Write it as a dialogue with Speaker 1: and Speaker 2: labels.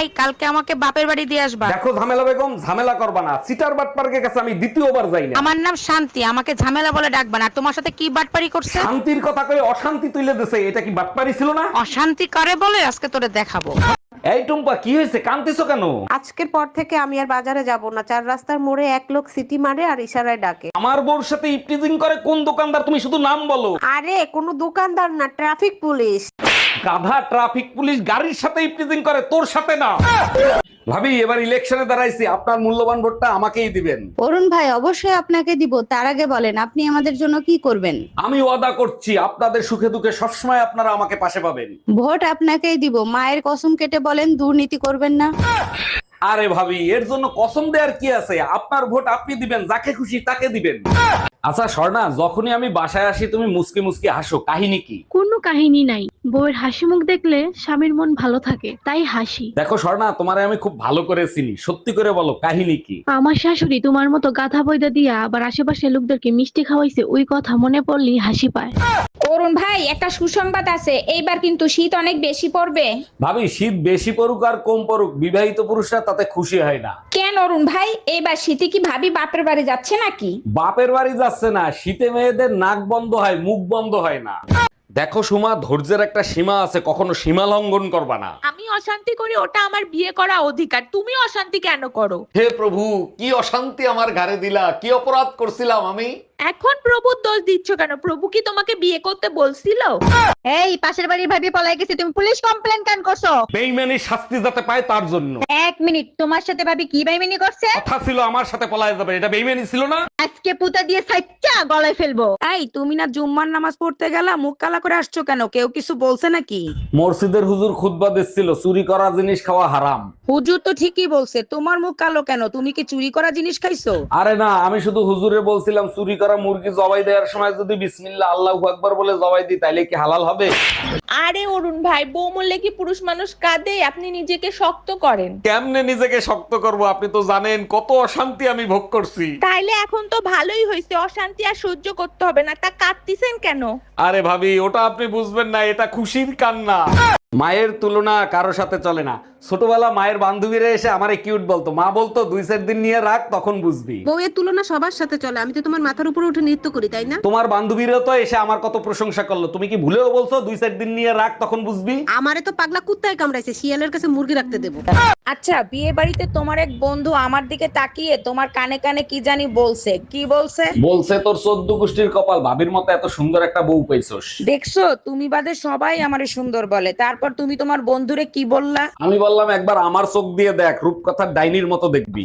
Speaker 1: ভাই কালকে আমাকে বাপের বাড়ি দিয়ে আসবা।
Speaker 2: দেখো ঝামেলা বেগম, ঝামেলা করবা না। সিটার বাটপার্কের কাছে আমি দ্বিতীয়বার যাই না।
Speaker 1: আমার নাম শান্তি, আমাকে ঝামেলা বলে ডাকবা না। আর তোমার সাথে কি বাটপারি করছে?
Speaker 2: শান্তির কথা কই অশান্তি তুইলে দিছে, এটা কি বাটপারি ছিল না?
Speaker 1: অশান্তি করে বলে আজকে তোরে দেখাবো।
Speaker 2: এই টুম্পা, কি হয়েছে, কাঁদতেছো কেন?
Speaker 3: আজকের পর থেকে আমি আর বাজারে যাব না। চার রাস্তার মোড়ে এক লোক সিটি মারে আর ইশারায় ডাকে।
Speaker 2: আমার বউর সাথে ইপটিজিং করে কোন দোকানদার? তুমি শুধু নাম বলো।
Speaker 3: আরে কোনো দোকানদার না, ট্রাফিক পুলিশ।
Speaker 2: গাধা, ট্রাফিক পুলিশ গাড়ির সাথে ইপটিজিং করে, তোর সাথে না। ভাবি, এবার ইলেকশনে দাঁড়াইছি, আপনার মূল্যবান ভোটটা আমাকেই দিবেন।
Speaker 4: অরুণ ভাই, অবশ্যই আপনাকে দিব। তার আগে বলেন আপনি আমাদের জন্য কি করবেন?
Speaker 2: আমি ওয়াদা করছি, আপনাদের সুখে দুঃখে সবসময় আপনারা আমাকে পাশে পাবেন।
Speaker 4: ভোট আপনাকেই দিব। মায়ের কসম কেটে বলেন দুর্নীতি করবেন না।
Speaker 2: আরে ভাবি, এর জন্য কসম দেওয়ার কি আছে? আপনার ভোট আপনি দিবেন, যাকে খুশি তাকে দিবেন। আচ্ছা স্বর্ণা, যখনই আমি বাসায় আসি তুমি মুসকি মুসকি হাসো, কাহিনী কি?
Speaker 5: কোনো কাহিনী নাই, বউয়ের হাসি মুখ দেখলে স্বামীর মন ভালো থাকে, তাই হাসি।
Speaker 2: দেখো স্বর্ণা, তোমারে আমি খুব ভালো করে চিনি, সত্যি করে বলো কাহিনী কি?
Speaker 5: আমার শাশুড়ি তোমার মতো গাধা বইদা দিয়া আবার আশেপাশের লোকদেরকে মিষ্টি খাওয়াইছে, ওই কথা মনে পড়লেই হাসি পায়।
Speaker 6: অরুণ ভাই, একটা সুসংবাদ আছে, এইবার কিন্তু শীত অনেক বেশি পড়বে।
Speaker 2: ভাবি, শীত বেশি পড়ুক আর কম পড়ুক, বিবাহিত পুরুষরা তাতে খুশি হয় না।
Speaker 6: কেন অরুণ ভাই, এইবার শীতে কি ভাবি বাপের বাড়ি যাচ্ছে নাকি?
Speaker 2: বাপের বাড়ি যাচ্ছে না, শীতে মেয়েদের নাক বন্ধ হয়, মুখ বন্ধ হয় না। দেখো সুমা, ধৈর্যের একটা সীমা আছে, কখনো সীমা লঙ্ঘন করবা না।
Speaker 7: আমি অশান্তি করি, ওটা আমার বিয়ে করা অধিকার। তুমি অশান্তি কেন করো?
Speaker 2: হে প্রভু, কি অশান্তি আমার ঘাড়ে দিলা, কি অপরাধ করছিলাম আমি?
Speaker 7: এখন প্রভুর দোষ দিচ্ছ কেন? প্রভু কি তোমাকে বিয়ে করতে বলছিল?
Speaker 4: এই পাশের বাড়ির ভাবি পলাই গেছে, তুমি পুলিশ কমপ্লেন কেন করছো?
Speaker 2: বেইমানি শাস্তি যাতে পায় তার জন্য।
Speaker 4: এক মিনিট, তোমার সাথে ভাবি কি বেইমানি করছে?
Speaker 2: কথা ছিল আমার সাথে পলায় যাবে, এটা বেইমানি ছিল না?
Speaker 4: আজকে পুতা দিয়ে সাইচ্চা গলায় ফেলবো।
Speaker 1: এই তুমি না জুম্মার নামাজ পড়তে গেলা, মুখ কালা করে আসছো কেন? কেউ কিছু বলছে নাকি?
Speaker 2: মসজিদের হুজুর খুতবা দিচ্ছিল, চুরি করা জিনিস খাওয়া হারাম।
Speaker 1: হুজুর তো ঠিকই বলছে, তোমার মুখ কালো কেন? তুমি কি চুরি করা জিনিস খাইছো?
Speaker 2: আরে না, আমি শুধু হুজুরে বলছিলাম চুরি করা মুরগি জবাই দেওয়ার সময় যদি বিসমিল্লাহ আল্লাহু আকবার বলে জবাই দিই তাইলে কি হালাল হবে?
Speaker 7: আরে অরুণ ভাই, বউ মরলে কি পুরুষ মানুষ কাঁদে? আপনি নিজেকে শক্ত করেন।
Speaker 2: কেমনে নিজেকে শক্ত করব? আপনি তো জানেন কত অশান্তি আমি ভোগ করছি।
Speaker 7: তাইলে এখন তো ভালোই হয়েছে, অশান্তি আর সহ্য করতে হবে না। তা কাঁদতিছেন কেন?
Speaker 2: আরে ভাবি, ওটা আপনি বুঝবেন না, এটা খুশির কান্না। মায়ের তুলনা কারো সাথে চলে না। ছোটবেলা মায়ের বান্ধবীরা এসে আমারে কিউট বলতো, মা বলতো 2-4 দিন নিয়ে রাখ, তখন বুঝবি।
Speaker 3: বউয়ের তুলনা সবার সাথে চলে। আমি তো তোমার মাথার উপরে উঠে নৃত্য করি, তাই না?
Speaker 2: তোমার বান্ধবীরা তো এসে আমার কত প্রশংসা করলো, তুমি কি ভুলেও বলছো 2-4 দিন নিয়ে রাখ, তখন বুঝবি?
Speaker 3: আমারে তো পাগলা কুত্তায় কামড়াইছে, শিয়ালের কাছে মুরগি রাখতে দেবো।
Speaker 1: আচ্ছা, বিয়ে বাড়িতে তোমার এক বন্ধু আমার দিকে তাকিয়ে তোমার কানে কানে কি জানি বলছে, কি বলছে?
Speaker 2: বলছে তোর 14 গোষ্ঠীর কপাল, ভাবির মতো এত সুন্দর একটা বউ পাইছস।
Speaker 1: দেখছো, তুমি বাদে সবাই আমারে সুন্দর বলে, তারপর তুমি তোমার বন্ধুরে কি বললা?
Speaker 2: আমি বললাম একবার আমার চোখ দিয়ে দেখ, রূপকথার ডাইনির মতো দেখবি।